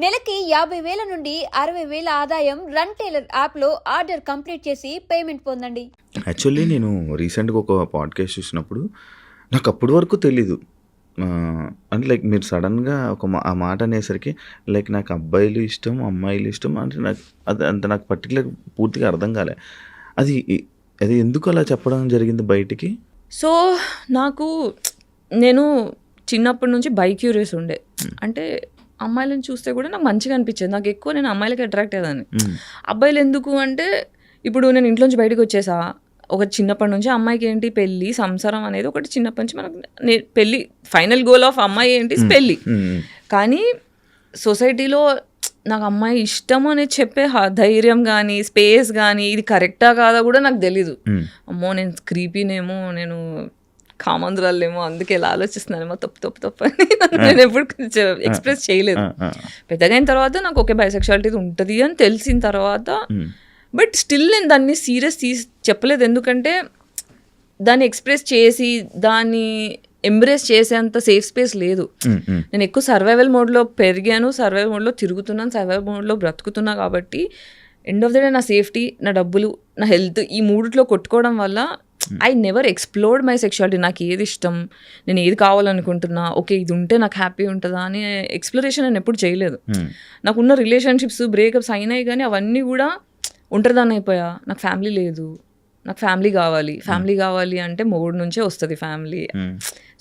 నెలకి 50,000 నుండి 60,000 ఆదాయం రన్ టైలర్ యాప్లో ఆర్డర్ కంప్లీట్ చేసి పేమెంట్ పొందండి. యాక్చువల్లీ నేను రీసెంట్‌గా ఒక పాడ్‌కాస్ట్ చూసినప్పుడు నాకు అప్పటి వరకు తెలీదు. అంటే లైక్ మీరు సడెన్‌గా ఆ మాట అనేసరికి లైక్ నాకు అబ్బాయిలు ఇష్టం, అమ్మాయిలు ఇష్టం అంటే నాకు పర్టిక్యులర్ పూర్తిగా అర్థం కాలే. అది అది ఎందుకు అలా చెప్పడం జరిగింది బయటికి? సో నాకు నేను చిన్నప్పటి నుంచి బై క్యూరియస్ ఉండే. అంటే అమ్మాయిలను చూస్తే కూడా నాకు మంచిగా అనిపించేది. నాకు ఎక్కువ నేను అమ్మాయిలకి అట్రాక్ట్ అయ్యేదాన్ని. అబ్బాయిలు ఎందుకు అంటే ఇప్పుడు నేను ఇంట్లోంచి బయటకు వచ్చేసా. ఒక చిన్నప్పటి నుంచి అమ్మాయికి ఏంటి పెళ్ళి, సంసారం అనేది ఒకటి చిన్నప్పటి నుంచి మనకు పెళ్ళి ఫైనల్ గోల్ ఆఫ్ అమ్మాయి ఏంటి పెళ్ళి. కానీ సొసైటీలో నాకు అమ్మాయి ఇష్టం అనేది చెప్పే ధైర్యం కానీ స్పేస్ కానీ ఇది కరెక్టా కాదా కూడా నాకు తెలీదు. అమ్మో నేను క్రీపీనేమో, నేను కామందురాలేమో, అందుకే ఇలా ఆలోచిస్తున్నానేమో తప్పు అని నేను ఎప్పుడు ఎక్స్ప్రెస్ చేయలేదు. పెద్దగా అయిన తర్వాత నాకు ఓకే బైసెక్షువాలిటీ ఉంటుంది అని తెలిసిన తర్వాత బట్ స్టిల్ నేను దాన్ని సీరియస్ చెప్పలేదు. ఎందుకంటే దాన్ని ఎక్స్ప్రెస్ చేసి దాన్ని ఎంబ్రేస్ చేసేంత సేఫ్ స్పేస్ లేదు. నేను ఎక్కువ సర్వైవల్ మోడ్లో పెరిగాను, సర్వైవల్ మోడ్లో తిరుగుతున్నాను, సర్వైవల్ మోడ్లో బ్రతుకుతున్నా. కాబట్టి ఎండ్ ఆఫ్ ద డే నా సేఫ్టీ, నా డబ్బులు, నా హెల్త్ ఈ మూడిట్లో కొట్టుకోవడం వల్ల I never explored my sexuality. నాకు ఏది ఇష్టం, నేను ఏది కావాలనుకుంటున్నా, ఓకే ఇది ఉంటే నాకు హ్యాపీ ఉంటుందా అని ఎక్స్ప్లోరేషన్ నేను ఎప్పుడు చేయలేదు. నాకున్న రిలేషన్షిప్స్ బ్రేకప్స్ అయినాయి కానీ అవన్నీ కూడా ఒంటరిదాన్ని అయిపోయా. నాకు ఫ్యామిలీ లేదు, నాకు ఫ్యామిలీ కావాలి అంటే మొగుడు నుంచే వస్తుంది ఫ్యామిలీ.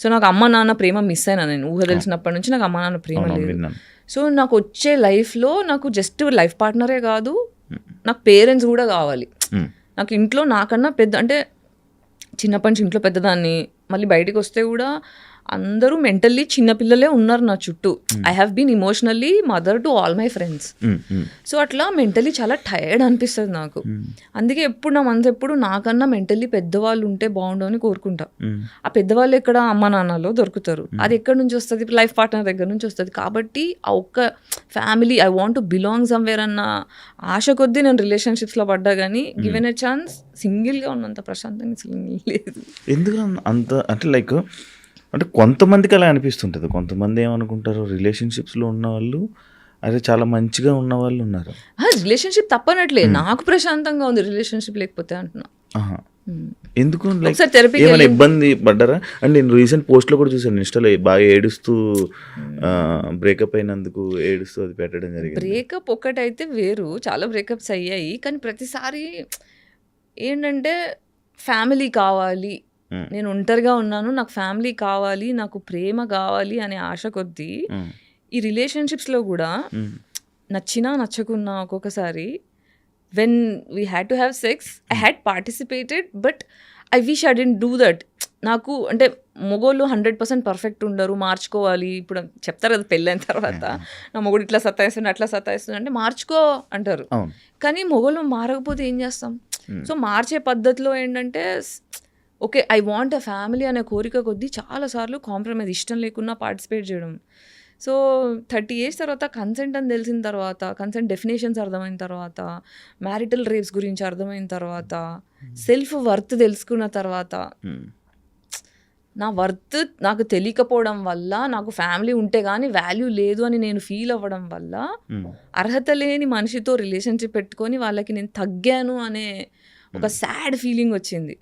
సో నాకు అమ్మ నాన్న ప్రేమ మిస్ అయినా. నేను ఊహ తెలిసినప్పటి నుంచి నాకు అమ్మ నాన్న ప్రేమ లేదు. సో నాకు వచ్చే లైఫ్లో నాకు జస్ట్ లైఫ్ పార్ట్నరే కాదు, నాకు పేరెంట్స్ కూడా కావాలి. నాకు ఇంట్లో నాకన్నా పెద్ద అంటే చిన్నప్పటి నుంచి ఇంట్లో పెద్దదాన్ని, మళ్ళీ బయటకు వస్తే కూడా అందరూ మెంటల్లీ చిన్నపిల్లలే ఉన్నారు నా చుట్టూ. I have been emotionally mother to all my friends. So అట్లా మెంటల్లీ చాలా టైర్డ్ అనిపిస్తుంది నాకు. అందుకే ఎప్పుడు నా మనసు ఎప్పుడు నాకన్నా మెంటల్లీ పెద్దవాళ్ళు ఉంటే బాగుండు అని కోరుకుంటా. ఆ పెద్దవాళ్ళు ఎక్కడ అమ్మ నాన్నలో దొరుకుతారు, అది ఎక్కడి నుంచి వస్తుంది, లైఫ్ పార్ట్నర్ దగ్గర నుంచి వస్తుంది. కాబట్టి ఆ ఒక్క family I want to belong somewhere అన్న ఆశ కొద్దీ నేను రిలేషన్షిప్స్లో పడ్డా. కానీ గివెన్ ఎ ఛాన్స్ సింగిల్గా ఉన్నంత ప్రశాంతంగా లేదు. ఎందుకు అంత అంటే లైక్ అంటే కొంతమందికి అలా అనిపిస్తుంటుంది. కొంతమంది ఏమనుకుంటారు, రిలేషన్షిప్స్లో ఉన్న వాళ్ళు అదే చాలా మంచిగా ఉన్న వాళ్ళు ఉన్నారు. రిలేషన్షిప్ తప్పనట్లే, నాకు ప్రశాంతంగా ఉంది రిలేషన్షిప్ లేకపోతే అంటున్నా. ఎందుకు ఏమైనా ఇబ్బంది పడ్డారా? అంటే నేను రీసెంట్ పోస్ట్లో కూడా చూసాను ఇన్స్టాలో, బాగా ఏడుస్తూ బ్రేకప్ అయినందుకు ఏడుస్తూ అది పెట్టడం జరిగింది. బ్రేకప్ ఒకటైతే వేరు, చాలా బ్రేకప్స్ అయ్యాయి. కానీ ప్రతిసారి ఏంటంటే ఫ్యామిలీ కావాలి, నేను ఒంటరిగా ఉన్నాను, నాకు ఫ్యామిలీ కావాలి, నాకు ప్రేమ కావాలి అనే ఆశ కొద్దీ ఈ రిలేషన్షిప్స్లో కూడా నచ్చినా నచ్చకున్నా ఒక్కొక్కసారి when we had to have sex I had participated but I wish I didn't do that. నాకు అంటే మొగోళ్ళు 100% పర్ఫెక్ట్ ఉండరు, మార్చుకోవాలి. ఇప్పుడు చెప్తారు కదా పెళ్ళైన తర్వాత నా మొగుడు ఇట్లా సతాయిస్తుంది అట్లా సతాయిస్తుంది అంటే మార్చుకో అంటారు. కానీ మొగోళ్ళు మారకపోతే ఏం చేస్తాం? సో మార్చే పద్ధతిలో ఏంటంటే okay I want a family అనే కోరిక కొద్దీ చాలాసార్లు కాంప్రమైజ్, ఇష్టం లేకున్నా పార్టిసిపేట్ చేయడం. సో 30 years తర్వాత కన్సెంట్ అని తెలిసిన తర్వాత, కన్సెంట్ డెఫినేషన్స్ అర్థమైన తర్వాత, మ్యారిటల్ రేప్స్ గురించి అర్థమైన తర్వాత, సెల్ఫ్ వర్త్ తెలుసుకున్న తర్వాత, నా వర్త్ నాకు తెలియకపోవడం వల్ల, నాకు ఫ్యామిలీ ఉంటే కానీ వాల్యూ లేదు అని నేను ఫీల్ అవ్వడం వల్ల, అర్హత లేని మనిషితో రిలేషన్షిప్ పెట్టుకొని వాళ్ళకి నేను తగ్గాను అనే ఒక సాడ్ ఫీలింగ్ వచ్చింది.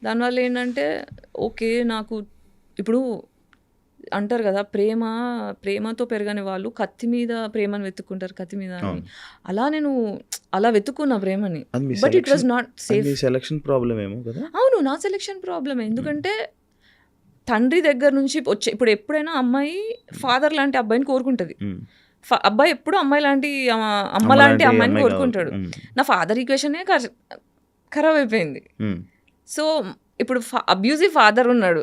దానివల్ల ఏంటంటే ఓకే నాకు ఇప్పుడు అంటారు కదా ప్రేమతో పెరగని వాళ్ళు కత్తి మీద ప్రేమను వెతుక్కుంటారు, కత్తి మీద అని. అలా నేను అలా వెతుక్కున్నా ప్రేమని, but it was not safe. Selection problem ఏమో కదా? అవును, నా సెలక్షన్ ప్రాబ్లమ్. ఎందుకంటే తండ్రి దగ్గర నుంచి వచ్చే, ఇప్పుడు ఎప్పుడైనా అమ్మాయి ఫాదర్ లాంటి అబ్బాయిని కోరుకుంటుంది, అబ్బాయి ఎప్పుడు అమ్మాయి లాంటి అమ్మ లాంటి అమ్మాయిని కోరుకుంటాడు. నా ఫాదర్ ఈక్వేషనే ఖరాబ్ అయిపోయింది. సో ఇప్పుడు అబ్యూజివ్ ఫాదర్ ఉన్నాడు,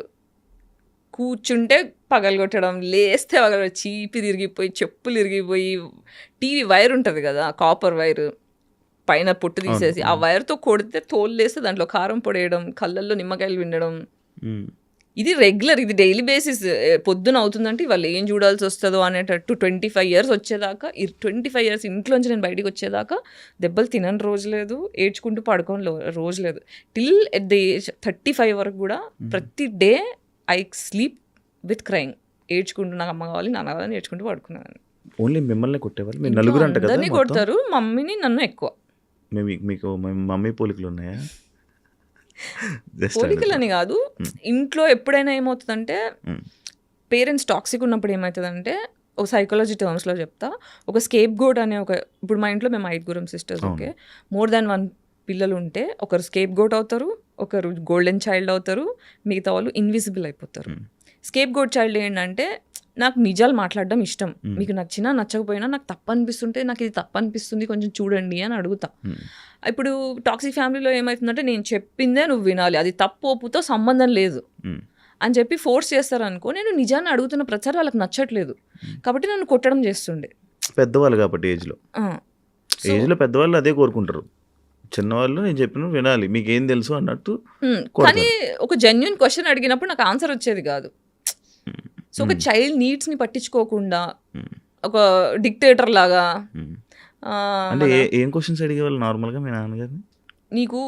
కూర్చుంటే పగలగొట్టడం, లేస్తే పగలగొట్టడం, చీపి తిరిగిపోయి, చెప్పులు ఇరిగిపోయి, టీవీ వైర్ ఉంటుంది కదా కాపర్ వైర్, పైన పొట్టు తీసేసి ఆ వైర్తో కొడితే తోలు లేస్తే దాంట్లో కారం పొడేయడం, కళ్ళల్లో నిమ్మకాయలు వినడం. ఇది రెగ్యులర్, ఇది డైలీ బేసిస్. పొద్దున అవుతుందంటే వాళ్ళు ఏం చూడాల్సి వస్తుందో అనేటట్టు 25 years వచ్చేదాకా, 25 years ఇంట్లోంచి నేను బయటికి వచ్చేదాకా దెబ్బలు తినని రోజు లేదు, ఏడ్చుకుంటూ పడుకోని రోజు లేదు. టిల్ ఎట్ ద ఏజ్ 35 వరకు కూడా ప్రతి day I sleep with crying. ఏడ్చుకుంటూ నాకు అమ్మ కావాలి నాన్న కావాలని ఏడ్చుకుంటూ పడుకున్నాను. ఓన్లీ మిమ్మల్ని కొట్టేవాళ్ళు? మీరు నలుగురు అంట కదా అందరినీ మొత్తం? కొడతారు, మమ్మీని నన్ను ఎక్కువ. మీకు మమ్మీ పోలికలు ఉన్నాయా? జస్ట్ పోలికలని కాదు, ఇంట్లో ఎప్పుడైనా ఏమవుతుందంటే పేరెంట్స్ టాక్సిక్ ఉన్నప్పుడు ఏమవుతుందంటే, ఒక సైకాలజీ టర్మ్స్లో చెప్తా, ఒక స్కేప్ గోట్ అనే ఇప్పుడు మా ఇంట్లో మేము 5 సిస్టర్స్, ఓకే, మోర్ దాన్ 1 పిల్లలు ఉంటే ఒకరు స్కేప్ గోట్ అవుతారు, ఒకరు గోల్డెన్ చైల్డ్ అవుతారు, మిగతా వాళ్ళు ఇన్విజిబుల్ అయిపోతారు. స్కేప్ గోట్ చైల్డ్ ఏంటంటే, నాకు నిజాలు మాట్లాడడం ఇష్టం, మీకు నచ్చినా నచ్చకపోయినా నాకు తప్పు అనిపిస్తుంటే, నాకు ఇది తప్పు అనిపిస్తుంది కొంచెం చూడండి అని అడుగుతా. ఇప్పుడు టాక్సిక్ ఫ్యామిలీలో ఏమవుతుందంటే, నేను చెప్పిందే నువ్వు వినాలి, అది తప్పు ఒప్పుతో సంబంధం లేదు అని చెప్పి ఫోర్స్ చేస్తారనుకో, నేను నిజాన్ని అడుగుతున్న ప్రచారం వాళ్ళకి నచ్చట్లేదు కాబట్టి నన్ను కొట్టడం చేస్తుండే. పెద్దవాళ్ళు కాబట్టి ఏజ్లో పెద్దవాళ్ళు అదే కోరుకుంటారు, చిన్నవాళ్ళు నేను చెప్పిన వినాలి, మీకేం తెలుసు అన్నట్టు. కానీ ఒక జెన్యున్ క్వశ్చన్ అడిగినప్పుడు నాకు ఆన్సర్ వచ్చేది కాదు. సో ఒక చైల్డ్ నీడ్స్ని పట్టించుకోకుండా ఒక డిక్టేటర్ లాగా. అంటే ఏం క్వశ్చన్స్ అడిగేవాళ్ళు నార్మల్గా మీ నాన్నగారిని? నీకు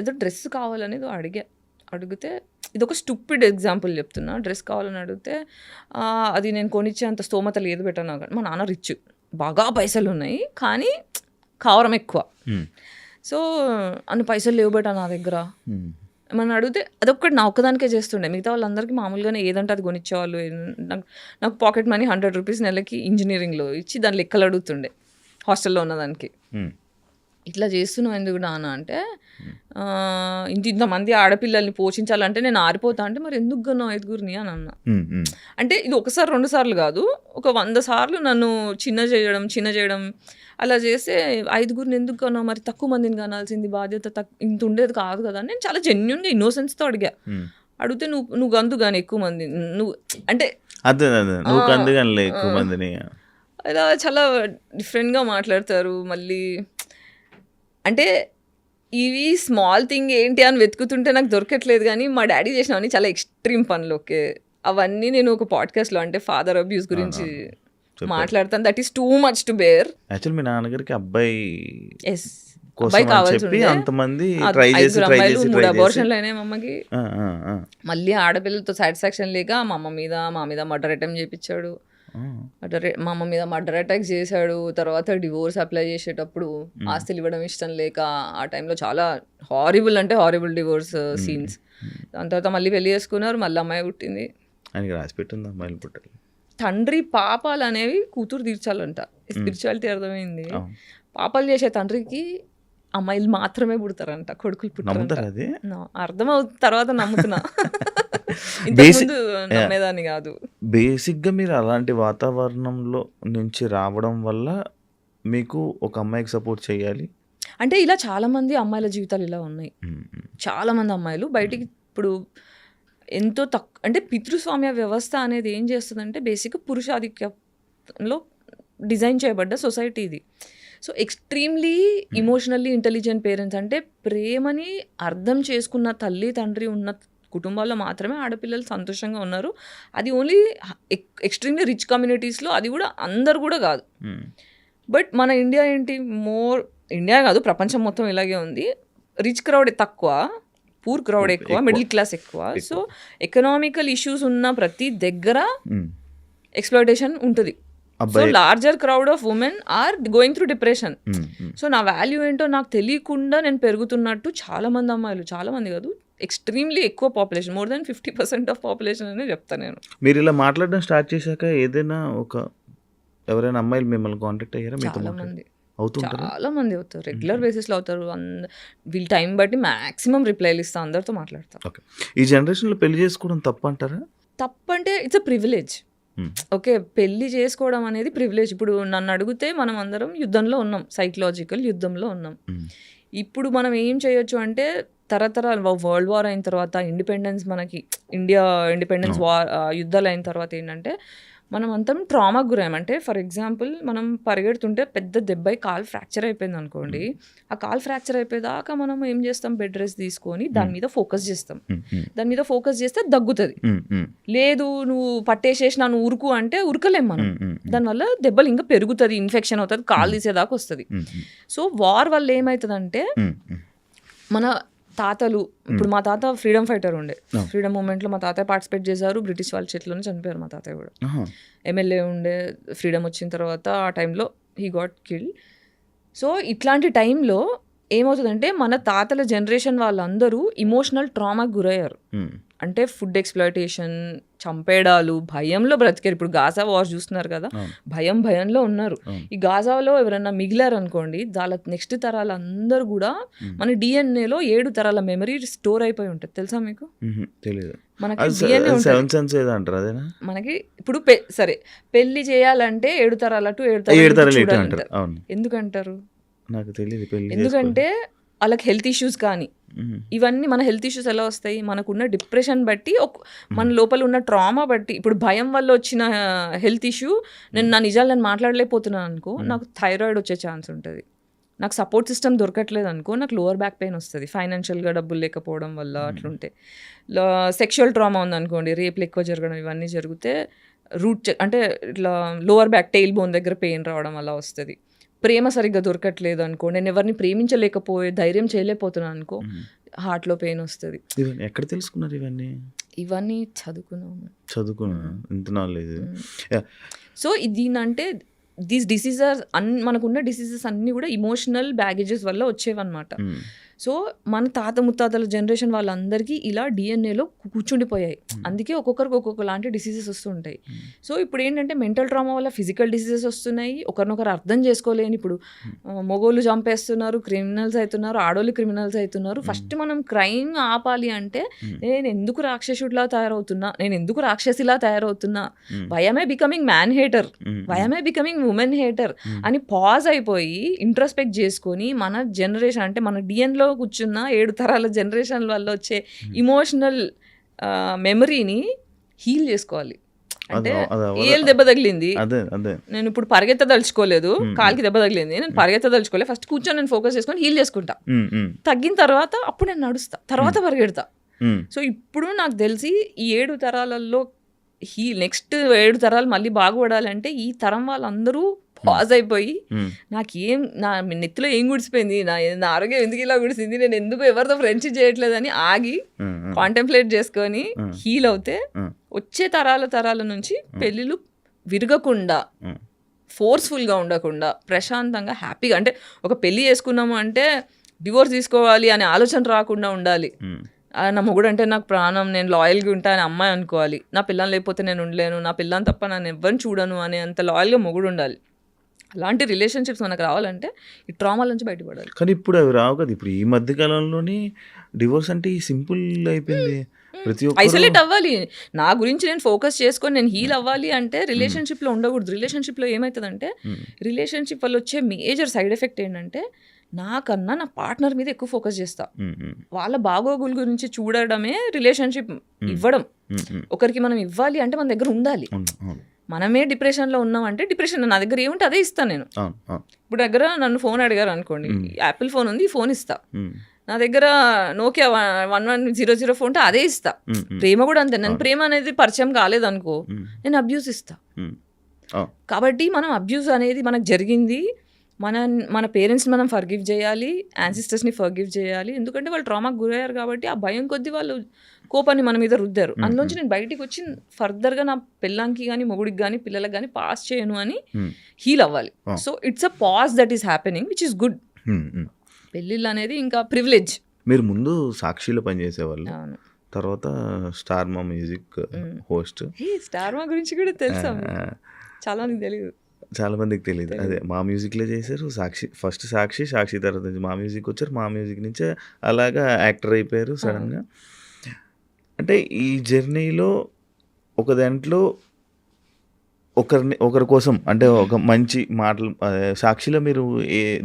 ఏదో డ్రెస్ కావాలనేది అడిగితే, ఇది ఒక స్టూపిడ్ ఎగ్జాంపుల్ చెప్తున్నా, డ్రెస్ కావాలని అడిగితే అది నేను కొనిచ్చేంత స్తోమత లేదు బెట నాకు. మా నాన్న రిచ్, బాగా పైసలు ఉన్నాయి కానీ కావరం ఎక్కువ. సో అన్ని పైసలు లేవు బెట నా దగ్గర ఏమన్నా అడిగితే అదొక్కటి నా ఒక్కదానికే చేస్తుండే, మిగతా వాళ్ళందరికీ మామూలుగానే ఏదంటే అది కొనిచ్చేవాళ్ళు. నాకు పాకెట్ మనీ 100 రూపీస్ నెలకి ఇంజనీరింగ్లో ఇచ్చి దాని లెక్కలు అడుగుతుండే హాస్టల్లో ఉన్నదానికి. ఇట్లా చేస్తున్నావు ఎందుకు నాన్న అంటే, ఇంతమంది ఆడపిల్లల్ని పోషించాలంటే నేను ఆరిపోతా అంటే, మరి ఎందుకు కన్నావు 5గురిని అని అన్నా. అంటే ఇది 1-2 సార్లు కాదు, ఒక 100 సార్లు నన్ను చిన్న చేయడం అలా చేస్తే, 5గురిని ఎందుకు కన్నావు, మరి తక్కువ మందిని కనాల్సింది, బాధ్యత ఇంత ఉండేది కాదు కదా. నేను చాలా జెన్యున్గా ఇన్నోసెన్స్తో అడిగా. అడిగితే నువ్వు గందు కానీ ఎక్కువ మంది నువ్వు అంటే ఎక్కువ మందిని అలా చాలా డిఫరెంట్గా మాట్లాడతారు. మళ్ళీ అంటే ఇవి స్మాల్ థింగ్ ఏంటి అని వెతుకుతుంటే నాకు దొరకట్లేదు, కానీ మా డాడీ చేసినవన్నీ చాలా ఎక్స్ట్రీమ్ పనులు. ఓకే, అవన్నీ నేను ఒక పాడ్కాస్ట్లో అంటే ఫాదర్ అబ్యూస్ గురించి మాట్లాడతాను. That is too much to bear. Actual మీ నాన్నగారికి అబ్బాయి కావాల్సి అంతమంది 3 అబార్షన్లు అయినాయి మా అమ్మకి. మళ్ళీ ఆడపిల్లలతో సాటిస్ఫాక్షన్ లేక మా మీద మర్డర్ అటెంప్ట్ చేయించాడు. మా అమ్మ మీద మర్డర్ అటాక్ చేశాడు. తర్వాత డివోర్స్ అప్లై చేసేటప్పుడు ఆస్తులు ఇవ్వడం ఇష్టం లేక ఆ టైంలో చాలా హారిబుల్ డివోర్స్ సీన్స్. దాని తర్వాత మళ్ళీ పెళ్లి చేసుకున్నారు, మళ్ళీ అమ్మాయి పుట్టింది. తండ్రి పాపాలు అనేవి కూతురు తీర్చాలంట, స్పిరిచువాలిటీ అర్థమైంది. పాపాలు చేసే తండ్రికి అమ్మాయిలు మాత్రమే పుడతారంట, కొడుకులు పుట్టారంట. అర్థమవుతుంది తర్వాత నమ్ముతున్నా, ఇంతకుముందు నమ్మేదాన్ని కాదు. బేసిక్గా మీరు అలాంటి వాతావరణంలో నుంచి రావడం వల్ల మీకు ఒక అమ్మాయికి సపోర్ట్ చేయాలి అంటే, ఇలా చాలామంది అమ్మాయిల జీవితాలు ఇలా ఉన్నాయి. చాలామంది అమ్మాయిలు బయటికి ఇప్పుడు ఎంతో అంటే పితృస్వామ్య వ్యవస్థ అనేది ఏం చేస్తుందంటే, బేసిక్గా పురుషాధిక్యంలో డిజైన్ చేయబడ్డ సొసైటీ ఇది. So extremely emotionally intelligent parents, అంటే ప్రేమని అర్థం చేసుకున్న తల్లి తండ్రి ఉన్న కుటుంబాల్లో మాత్రమే ఆడపిల్లలు సంతోషంగా ఉన్నారు. అది ఓన్లీ ఎక్స్ట్రీమ్లీ రిచ్ కమ్యూనిటీస్లో, అది కూడా అందరు కూడా కాదు. బట్ మన ఇండియా ఏంటి, ఇండియా కాదు ప్రపంచం మొత్తం ఇలాగే ఉంది. రిచ్ క్రౌడ్ తక్కువ, పూర్ క్రౌడ్ ఎక్కువ, మిడిల్ క్లాస్ ఎక్కువ. సో ఎకనామికల్ ఇష్యూస్ ఉన్న ప్రతి దగ్గర ఎక్స్‌ప్లాయిటేషన్ ఉంటుంది. So larger crowd of women are going through depression. So నా వాల్యూ ఏంటో నాకు తెలియకుండా నేను పెరుగుతున్నట్టు చాలా మంది అమ్మాయిలు, చాలా మంది కాదు, ఎక్స్ట్రీమ్లీ ఎక్కువ population, more than 50% of population అనే చెప్తాను నేను. మీరు ఇలా మాట్లాడడం స్టార్ట్ చేశాక ఏదైనా ఎవరైనా అమ్మాయిలు మిమ్మల్ని కాంటాక్ట్ అయ్యారా? చాలా మంది అవుతారు, రెగ్యులర్ బేసిస్లో అవుతారు. వీళ్ళ టైం బట్టి మ్యాక్సిమం రిప్లైలు ఇస్తా, అందరితో మాట్లాడతారు. ఈ జనరేషన్లో పెళ్లి చేసుకోవడం తప్పు అంటారా? తప్పంటే ఇట్స్ అ ప్రివిలేజ్. ఓకే, పెళ్లి చేసుకోవడం అనేది ప్రివిలేజ్. ఇప్పుడు నన్ను అడిగితే మనం అందరం యుద్ధంలో ఉన్నాం, సైకలాజికల్ యుద్ధంలో ఉన్నాం. ఇప్పుడు మనం ఏం చేయొచ్చు అంటే, తరతరాలు వరల్డ్ వార్ అయిన తర్వాత మనకి ఇండియా ఇండిపెండెన్స్ వార్ యుద్ధాలు అయిన తర్వాత ఏంటంటే, మనం అంతా ట్రామాకు గురామంటే, ఫర్ ఎగ్జాంపుల్ మనం పరిగెడుతుంటే పెద్ద దెబ్బై కాలు ఫ్రాక్చర్ అయిపోయింది అనుకోండి, ఆ కాలు ఫ్రాక్చర్ అయిపోయేదాకా మనం ఏం చేస్తాం, బెడ్ రెస్ట్ తీసుకొని దాని మీద ఫోకస్ చేస్తాం. దాని మీద ఫోకస్ చేస్తే దగ్గుతుంది. లేదు నువ్వు పట్టేసేసి నన్ను ఉరుకు అంటే ఉరకలేం మనం, దానివల్ల దెబ్బలు ఇంకా పెరుగుతుంది, ఇన్ఫెక్షన్ అవుతుంది, కాలు తీసేదాకా వస్తుంది. సో వార్ వల్ల ఏమవుతుందంటే, మన తాతలు ఇప్పుడు మా తాత ఫ్రీడమ్ ఫైటర్ ఉండే, ఫ్రీడమ్ మూమెంట్లో మా తాతయ్య పార్టిసిపేట్ చేశారు, బ్రిటిష్ వాళ్ళ చేతిలోనే చనిపోయారు మా తాతయ్య కూడా. ఎమ్మెల్యే ఉండే, ఫ్రీడమ్ వచ్చిన తర్వాత ఆ టైంలో హీ గాట్ కిల్డ్. సో ఇట్లాంటి టైంలో ఏమవుతుందంటే మన తాతల జనరేషన్ వాళ్ళందరూ ఇమోషనల్ ట్రామాకి గురయ్యారు. అంటే ఫుడ్ ఎక్స్‌ప్లాయిటేషన్, చంపేయడాలు, భయంలో బ్రతికారు. ఇప్పుడు గాజా వార్ చూస్తున్నారు కదా, భయంలో ఉన్నారు. ఈ గాజాలో ఎవరన్నా మిగిలారు అనుకోండి, వాళ్ళ నెక్స్ట్ తరాలందరూ కూడా మన డిఎన్ఏలో 7 తరాల మెమరీ స్టోర్ అయిపోయి ఉంటుంది. తెలుసా మీకు? తెలియదు. మనకి DNA మనకి ఇప్పుడు సరే పెళ్లి చేయాలంటే 7 తరాల టు 7 తరాలు ఎందుకంటారు? నాకు తెలియదు. ఎందుకంటే వాళ్ళకి హెల్త్ ఇష్యూస్ కానీ ఇవన్నీ, మన హెల్త్ ఇష్యూస్ ఎలా వస్తాయి? మనకున్న డిప్రెషన్ బట్టి, మన లోపల ఉన్న ట్రామా బట్టి. ఇప్పుడు భయం వల్ల వచ్చిన హెల్త్ ఇష్యూ, నా నిజాలు నేను మాట్లాడలేకపోతున్నాను అనుకో, నాకు థైరాయిడ్ వచ్చే ఛాన్స్ ఉంటుంది. నాకు సపోర్ట్ సిస్టమ్ దొరకట్లేదు అనుకో, నాకు లోవర్ బ్యాక్ పెయిన్ వస్తుంది ఫైనాన్షియల్గా డబ్బులు లేకపోవడం వల్ల. అట్లుంటే సెక్షువల్ ట్రామా ఉందనుకోండి, రేపులు ఎక్కువ జరగడం, ఇవన్నీ జరిగితే అంటే ఇట్లా లోవర్ బ్యాక్ టెయిల్ బోన్ దగ్గర పెయిన్ రావడం అలా వస్తుంది. ప్రేమ సరిగ్గా దొరకట్లేదు అనుకో, నేను ఎవరిని ప్రేమించలేకపోయే ధైర్యం చేయలేకపోతున్నాను అనుకో, హార్ట్లో పెయిన్ వస్తుంది. ఎక్కడ తెలుసుకున్నారు ఇవన్నీ? చదువుకున్నా ఇంత నాలెడ్జ్. సో దీనంటే దీస్ డిసీజెస్ మనకున్న డిసీజెస్ అన్నీ కూడా ఇమోషనల్ బ్యాగేజెస్ వల్ల వచ్చేవన్నమాట. సో మన తాత ముత్తాతల జనరేషన్ వాళ్ళందరికీ ఇలా డిఎన్ఏలో కూర్చుండిపోయాయి. అందుకే ఒక్కొక్కరికి ఒక్కొక్కలాంటి డిసీజెస్ వస్తుంటాయి. సో ఇప్పుడు ఏంటంటే మెంటల్ ట్రామా వల్ల ఫిజికల్ డిసీజెస్ వస్తున్నాయి. ఒకరినొకరు అర్థం చేసుకోలేని, ఇప్పుడు మొగోళ్ళు చంపేస్తున్నారు, క్రిమినల్స్ అవుతున్నారు, ఆడోళ్ళు క్రిమినల్స్ అవుతున్నారు. ఫస్ట్ మనం క్రైమ్ ఆపాలి అంటే నేను ఎందుకు రాక్షసుడిలా తయారవుతున్నా, నేను ఎందుకు రాక్షసిలా తయారవుతున్నా, why am I becoming man hater, why am I becoming women hater అని పాజ్ అయిపోయి ఇంట్రోస్పెక్ట్ చేసుకొని మన జనరేషన్ అంటే మన డిఎన్లో కూర్చున్న 7 తరాల జనరేషన్ వల్ల వచ్చే ఇమోషనల్ మెమరీని హీల్ చేసుకోవాలి. అంటే ఏళ్ళు దెబ్బ తగిలింది, నేను ఇప్పుడు పరిగెత్తదలుచుకోలేదు, కాలికి దెబ్బ తగిలింది, నేను పరిగెత్తదలుచుకోలేదు, ఫస్ట్ కూర్చొని నేను ఫోకస్ చేసుకొని హీల్ చేసుకుంటా. తగ్గిన తర్వాత అప్పుడు నేను నడుస్తా, తర్వాత పరిగెడతా. సో ఇప్పుడు నాకు తెలిసి ఈ 7 తరాలలో నెక్స్ట్ 7 తరాలు మళ్ళీ బాగుపడాలంటే ఈ తరం వాళ్ళందరూ పాజ్ అయిపోయి, నాకేం నా నెత్తిలో ఏం గుడిసిపోయింది, నా ఆరోగ్యం ఎందుకు ఇలా గుడిసింది, నేను ఎందుకు ఎవరితో ఫ్రెండ్షిప్ చేయట్లేదని ఆగి కాంటెంప్లేట్ చేసుకొని హీల్ అవుతే వచ్చే తరాల నుంచి పెళ్ళిళ్ళు విరగకుండా, ఫోర్స్ఫుల్గా ఉండకుండా, ప్రశాంతంగా హ్యాపీగా, అంటే ఒక పెళ్ళి చేసుకున్నాము అంటే డివోర్స్ తీసుకోవాలి అనే ఆలోచన రాకుండా ఉండాలి. నా మొగుడు అంటే నాకు ప్రాణం, నేను లాయల్గా ఉంటా అని అమ్మాయి అనుకోవాలి. నా పిల్లని లేకపోతే నేను ఉండలేను, నా పిల్లని తప్ప నన్ను ఎవరిని చూడను అనే అంత లాయల్గా మొగుడు ఉండాలి. అలాంటి రిలేషన్షిప్స్ మనకు రావాలంటే ఈ ట్రామా నుంచి బయటపడాలి. కానీ ఇప్పుడు అవి రావు కదా. ఇప్పుడు ఈ మధ్య కాలంలోనే డివోర్స్ అంటే సింపుల్ అయిపోయింది. ప్రతి ఒక్కరు ఐసోలేట్ అవ్వాలి. నా గురించి నేను ఫోకస్ చేసుకొని నేను హీల్ అవ్వాలి అంటే రిలేషన్షిప్లో ఉండకూడదు. రిలేషన్షిప్లో ఏమవుతుందంటే, రిలేషన్షిప్ వల్ల వచ్చే మేజర్ సైడ్ ఎఫెక్ట్ ఏంటంటే, నాకన్నా నా పార్ట్నర్ మీద ఎక్కువ ఫోకస్ చేస్తా. వాళ్ళ బాగోగుల గురించి చూడడమే రిలేషన్షిప్ ఇవ్వడం. ఒకరికి మనం ఇవ్వాలి అంటే మన దగ్గర ఉండాలి. మనమే డిప్రెషన్లో ఉన్నామంటే, డిప్రెషన్ నా దగ్గర ఏముంటే అదే ఇస్తాను నేను. ఇప్పుడు దగ్గర నన్ను ఫోన్ అడిగారు అనుకోండి, యాపిల్ ఫోన్ ఉంది, ఈ ఫోన్ ఇస్తా. నా దగ్గర నోకియా 1100 ఫోన్ ఉంటే అదే ఇస్తా. ప్రేమ కూడా అంతే. నేను ప్రేమ అనేది పరిచయం కాలేదనుకో, నేను అబ్యూస్ ఇస్తా. కాబట్టి మనం అబ్యూస్ అనేది మనకు జరిగింది, మన పేరెంట్స్ని మనం ఫర్గివ్ చేయాలి, యాన్సిస్టర్స్ని ఫర్గివ్ చేయాలి. ఎందుకంటే వాళ్ళు ట్రామాకి గురయ్యారు కాబట్టి ఆ భయం కొద్దీ వాళ్ళు కోపాన్ని మన మీద రుద్దారు. అందులోంచి నేను బయటికి వచ్చి ఫర్దర్గా నా పిల్లానికి కానీ మొగుడికి కానీ పిల్లలకు కానీ పాస్ చేయను అని హీల్ అవ్వాలి. So it's a pause that is happening, which is good. పెళ్ళిళ్ళు అనేది ఇంకా ప్రివిలేజ్. మీరు ముందు సాక్షిలో పనిచేసేవాళ్ళు, తర్వాత స్టార్ మా మ్యూజిక్ హోస్ట్. స్టార్ మా గురించి కూడా తెలుసా? చాలా మందికి తెలియదు. చాలా మందికి తెలియదు. అదే మా మ్యూజిక్లో చేశారు. ఫస్ట్ సాక్షి తర్వాత నుంచి మా మ్యూజిక్ వచ్చారు. మా మ్యూజిక్ నుంచే అలాగా యాక్టర్ అయిపోయారు సడన్గా. అంటే ఈ జర్నీలో ఒక దాంట్లో ఒకరి కోసం అంటే ఒక మంచి మాటలు. సాక్షిలో మీరు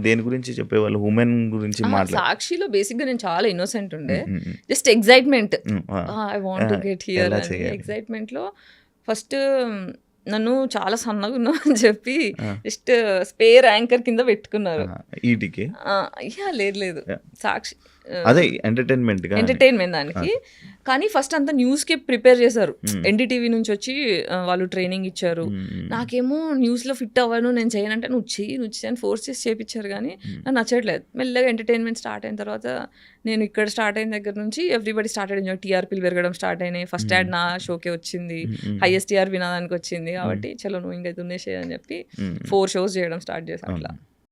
దేని గురించి చెప్పేవాళ్ళు? ఉమెన్ గురించి మాట్లాడు. సాక్షిలో బేసిక్గా నేను చాలా ఇన్నోసెంట్ ఉండే, just excitement, I want to get here అని. ఎగ్జైట్మెంట్లో ఫస్ట్ నన్ను చాలా సన్నగా ఉన్నావు అని చెప్పి జస్ట్ స్పేర్ యాంకర్ కింద పెట్టుకున్నారు. ఈటీకి లేదు సాక్షి అదే ఎంటర్టైన్మెంట్గా ఎంటర్టైన్మెంట్ దానికి. కానీ ఫస్ట్ అంతా న్యూస్కి ప్రిపేర్ చేశారు. ఎన్డీటీవీ నుంచి వచ్చి వాళ్ళు ట్రైనింగ్ ఇచ్చారు. నాకేమో న్యూస్లో ఫిట్ అవ్వను, నేను చేయనంటే నువ్వు చెయ్యి అని ఫోర్స్ చేసి చేయించారు. కానీ నాకు నచ్చట్లేదు. మెల్లగా ఎంటర్టైన్మెంట్ స్టార్ట్ అయిన తర్వాత నేను ఇక్కడ స్టార్ట్ అయిన దగ్గర నుంచి ఎవ్రీబడి స్టార్ట్ అయ్యింది. టీఆర్పీలు పెరగడం స్టార్ట్ అయినాయి. ఫస్ట్ యాడ్ నా షోకే వచ్చింది, హైయెస్ట్ టీఆర్పీ నా దానికి వచ్చింది. కాబట్టి చలో నువ్వు ఇంకా దున్నేసే అని చెప్పి 4 shows చేయడం స్టార్ట్ చేశాను అట్లా.